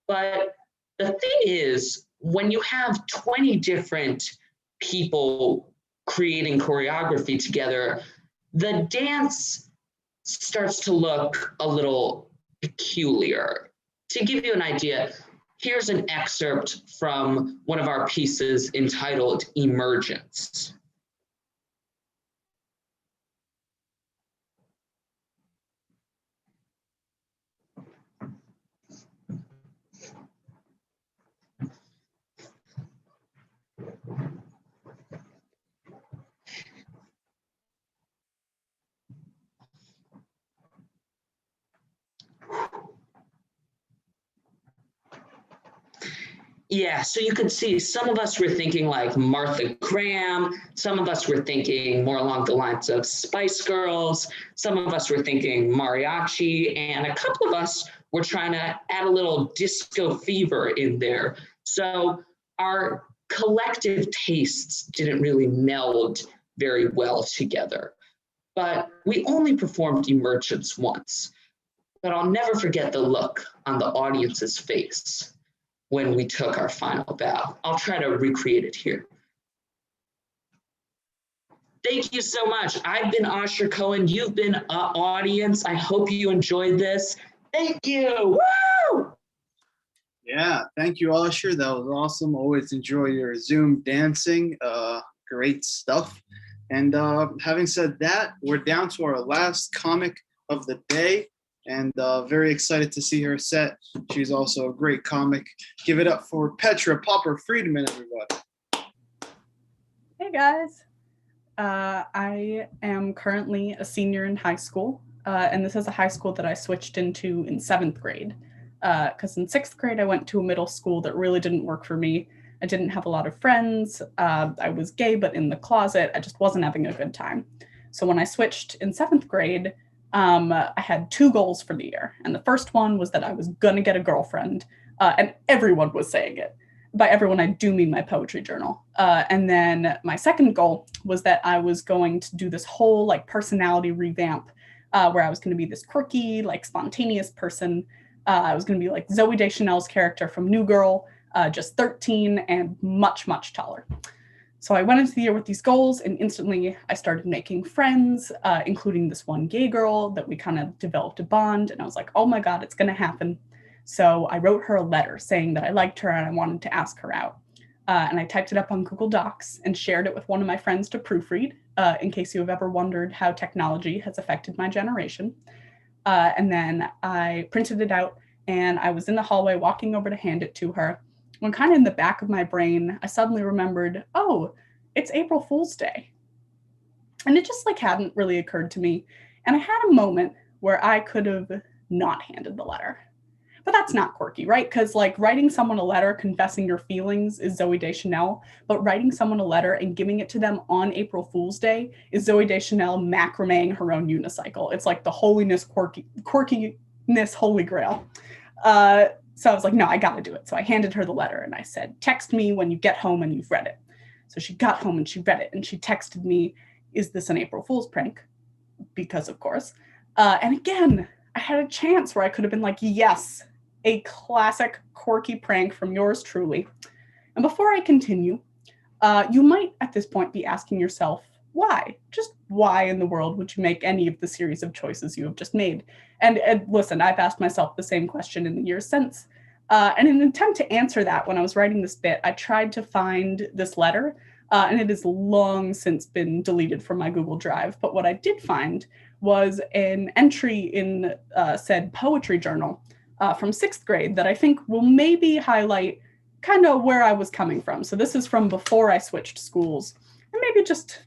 But the thing is, when you have 20 different people creating choreography together, the dance starts to look a little peculiar. To give you an idea, here's an excerpt from one of our pieces entitled Emergence. Yeah, so you could see some of us were thinking like Martha Graham, some of us were thinking more along the lines of Spice Girls, some of us were thinking mariachi, and a couple of us were trying to add a little disco fever in there. So our collective tastes didn't really meld very well together. But we only performed Emergence once. But I'll never forget the look on the audience's face when we took our final bow. I'll try to recreate it here. Thank you so much. I've been Osher Cohen. You've been an audience. I hope you enjoyed this. Thank you. Woo! Yeah, thank you, Usher. That was awesome. Always enjoy your Zoom dancing. Great stuff. And having said that, we're down to our last comic of the day, and very excited to see her set. She's also a great comic. Give it up for Petra Popper Friedman, everybody. Hey guys. I am currently a senior in high school, and this is a high school that I switched into in 7th grade. Because in 6th grade, I went to a middle school that really didn't work for me. I didn't have a lot of friends. I was gay, but in the closet. I just wasn't having a good time. So when I switched in 7th grade, I had 2 goals for the year. And the first one was that I was going to get a girlfriend. And everyone was saying it. By everyone, I do mean my poetry journal. And then my second goal was that I was going to do this whole personality revamp where I was going to be this quirky, spontaneous person. I was going to be like Zooey Deschanel's character from New Girl, just 13 and much, much taller. So I went into the year with these goals, and instantly I started making friends, including this one gay girl that we kind of developed a bond. And I was like, oh my God, it's going to happen. So I wrote her a letter saying that I liked her and I wanted to ask her out. And I typed it up on Google Docs and shared it with one of my friends to proofread, in case you have ever wondered how technology has affected my generation. And then I printed it out, and I was in the hallway walking over to hand it to her, when kind of in the back of my brain, I suddenly remembered, oh, it's April Fool's Day. And it just hadn't really occurred to me. And I had a moment where I could have not handed the letter. But that's not quirky, right? Because writing someone a letter confessing your feelings is Zooey Deschanel, but writing someone a letter and giving it to them on April Fool's Day is Zooey Deschanel macrameing her own unicycle. It's like the holiness, quirkiness, holy grail. So I was like, no, I got to do it. So I handed her the letter and I said, text me when you get home and you've read it. So she got home and she read it and she texted me, is this an April Fool's prank? Because of course. And again, I had a chance where I could have been like, yes, a classic quirky prank from yours truly. And before I continue, you might at this point be asking yourself, why? Just why in the world would you make any of the series of choices you have just made? And listen, I've asked myself the same question in the years since. And in an attempt to answer that, when I was writing this bit, I tried to find this letter, and it has long since been deleted from my Google Drive. But what I did find was an entry in said poetry journal from 6th grade that I think will maybe highlight kind of where I was coming from. So this is from before I switched schools, and maybe just,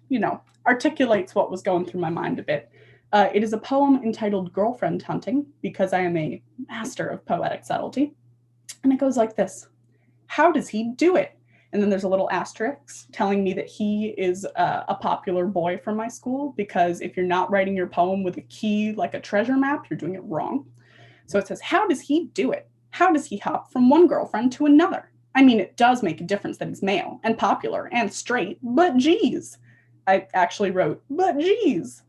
articulates what was going through my mind a bit. It is a poem entitled Girlfriend Hunting, because I am a master of poetic subtlety. And it goes like this. How does he do it? And then there's a little asterisk telling me that he is a popular boy from my school, because if you're not writing your poem with a key like a treasure map, you're doing it wrong. So it says, how does he do it? How does he hop from one girlfriend to another? I mean, it does make a difference that he's male and popular and straight, but geez. I actually wrote, but geez.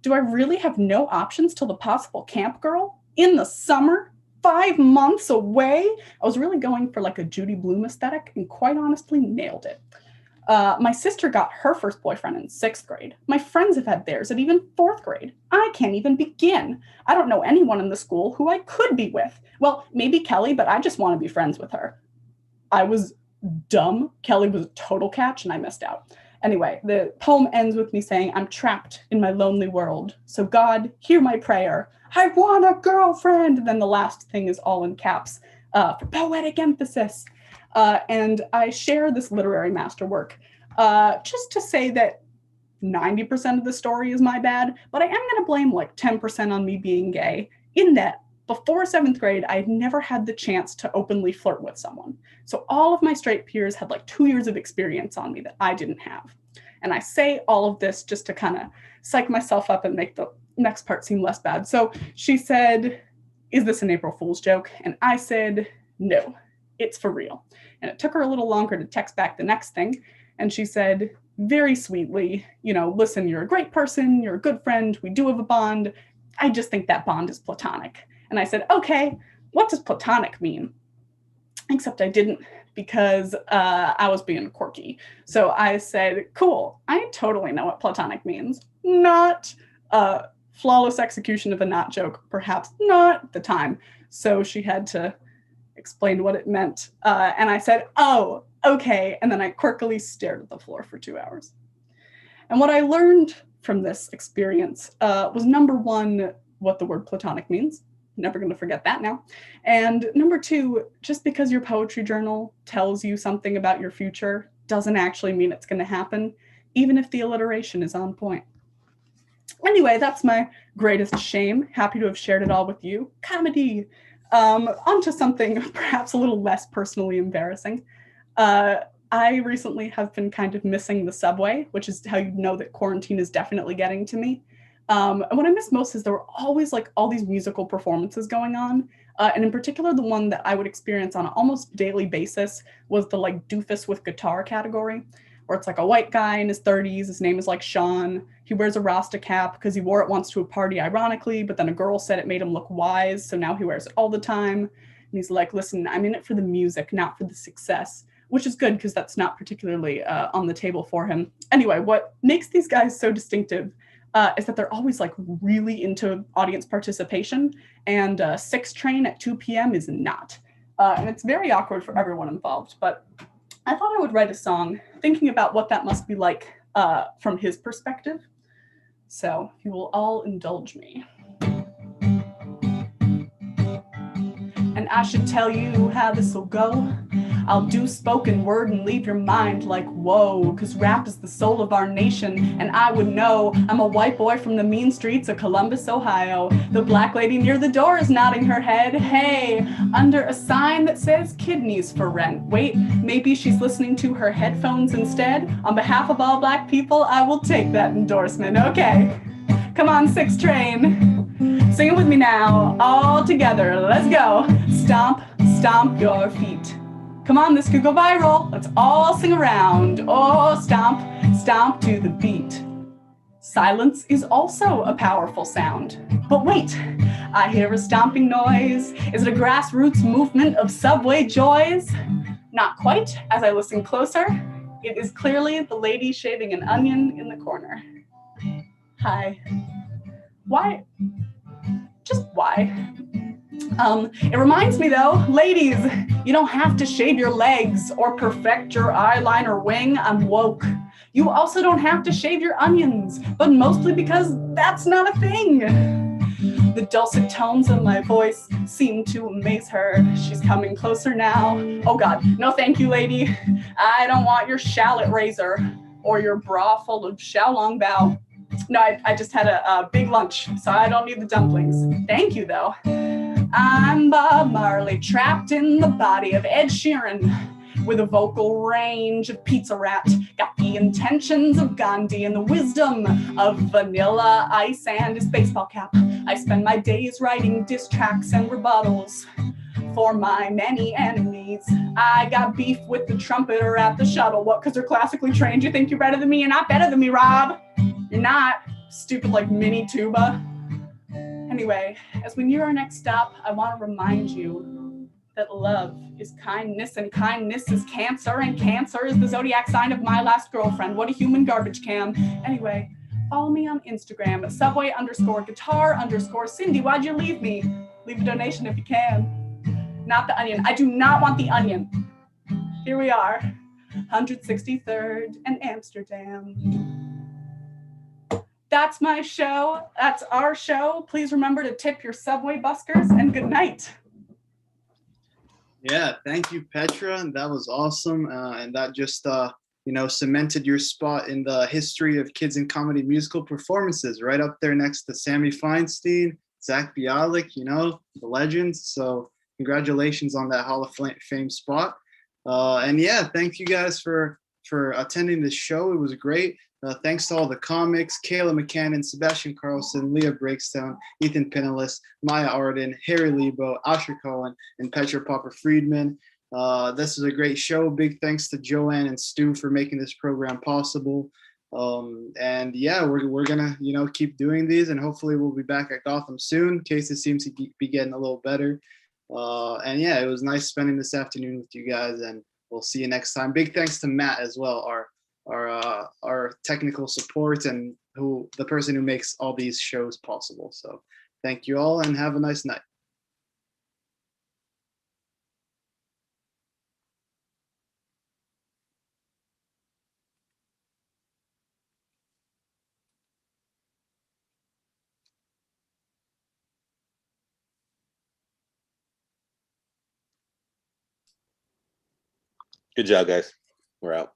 Do I really have no options till the possible camp girl? In the summer? 5 months away? I was really going for like a Judy Blume aesthetic and quite honestly nailed it. My sister got her first boyfriend in 6th grade. My friends have had theirs at even 4th grade. I can't even begin. I don't know anyone in the school who I could be with. Well, maybe Kelly, but I just want to be friends with her. I was dumb. Kelly was a total catch and I missed out. Anyway, the poem ends with me saying, I'm trapped in my lonely world. So God, hear my prayer. I want a girlfriend. And then the last thing is all in caps for poetic emphasis. And I share this literary masterwork just to say that 90% of the story is my bad, but I am going to blame like 10% on me being gay, in that before 7th grade, I had never had the chance to openly flirt with someone. So all of my straight peers had like 2 years of experience on me that I didn't have. And I say all of this just to kind of psych myself up and make the next part seem less bad. So she said, is this an April Fool's joke? And I said, no, it's for real. And it took her a little longer to text back the next thing. And she said, very sweetly, listen, you're a great person. You're a good friend. We do have a bond. I just think that bond is platonic. And I said, okay, what does platonic mean? Except I didn't, because I was being quirky. So I said, cool, I totally know what platonic means. Not flawless execution of a not joke, perhaps not at the time. So she had to explain what it meant. And I said, oh, okay. And then I quirkily stared at the floor for 2 hours. And what I learned from this experience was, number one, what the word platonic means. Never going to forget that now. And number two, just because your poetry journal tells you something about your future doesn't actually mean it's going to happen, even if the alliteration is on point. Anyway, that's my greatest shame. Happy to have shared it all with you. Comedy. Onto something perhaps a little less personally embarrassing. I recently have been kind of missing the subway, which is how you know that quarantine is definitely getting to me. And what I miss most is there were always like all these musical performances going on. And in particular, the one that I would experience on an almost daily basis was the like doofus with guitar category, where it's like a white guy in his 30s. His name is like Sean. He wears a Rasta cap because he wore it once to a party, ironically, but then a girl said it made him look wise. So now he wears it all the time. And he's like, listen, I'm in it for the music, not for the success, which is good because that's not particularly on the table for him. Anyway, what makes these guys so distinctive is that they're always like really into audience participation, and 6 Train at 2 p.m. is not. And it's very awkward for everyone involved, but I thought I would write a song thinking about what that must be like from his perspective. So if you will all indulge me. And I should tell you how this will go. I'll do spoken word and leave your mind like, whoa, cause rap is the soul of our nation, and I would know. I'm a white boy from the mean streets of Columbus, Ohio. The black lady near the door is nodding her head, hey, under a sign that says kidneys for rent. Wait, maybe she's listening to her headphones instead? On behalf of all black people, I will take that endorsement, okay. Come on, 6 Train. Sing it with me now, all together, let's go. Stomp, stomp your feet. Come on, this could go viral. Let's all sing around. Oh, stomp, stomp to the beat. Silence is also a powerful sound. But wait, I hear a stomping noise. Is it a grassroots movement of subway joys? Not quite, as I listen closer. It is clearly the lady shaving an onion in the corner. Hi. Why? Just why? It reminds me though, ladies, you don't have to shave your legs or perfect your eyeliner wing. I'm woke. You also don't have to shave your onions, but mostly because that's not a thing. The dulcet tones of my voice seem to amaze her. She's coming closer now. Oh God, no thank you, lady. I don't want your shallot razor or your bra full of Xiaolong Bao. No, I just had a big lunch, so I don't need the dumplings. Thank you, though. I'm Bob Marley, trapped in the body of Ed Sheeran, with a vocal range of Pizza Rat. Got the intentions of Gandhi and the wisdom of Vanilla Ice and his baseball cap. I spend my days writing diss tracks and rebuttals for my many enemies. I got beef with the trumpeter at the shuttle. What, because they're classically trained? You think you're better than me? You're not better than me, Rob. You're not. Stupid like mini tuba. Anyway, as we near our next stop, I want to remind you that love is kindness and kindness is cancer and cancer is the zodiac sign of my last girlfriend. What a human garbage can. Anyway, follow me on Instagram at subway_guitar_Cindy. Why'd you leave me? Leave a donation if you can. Not the onion. I do not want the onion. Here we are, 163rd and Amsterdam. That's my show. That's our show. Please remember to tip your subway buskers, and good night. Yeah, thank you, Petra. That was awesome. And that just, cemented your spot in the history of kids in comedy musical performances, right up there next to Sammy Feinstein, Zach Bialik, the legends. So congratulations on that Hall of Fame spot. And yeah, thank you guys for attending this show. It was great. Thanks to all the comics, Kayla McCannon, Sebastian Carlson, Leah Breakstone, Ethan Pinellas, Maya Arden, Harry Lebo, Asher Cohen, and Petra Popper-Friedman. This is a great show. Big thanks to Joanne and Stu for making this program possible. And yeah, we're gonna keep doing these, and hopefully we'll be back at Gotham soon. Cases seems to be getting a little better. And yeah, it was nice spending this afternoon with you guys, and we'll see you next time. Big thanks to Matt as well, our technical support and the person who makes all these shows possible. So thank you all and have a nice night. Good job, guys. We're out.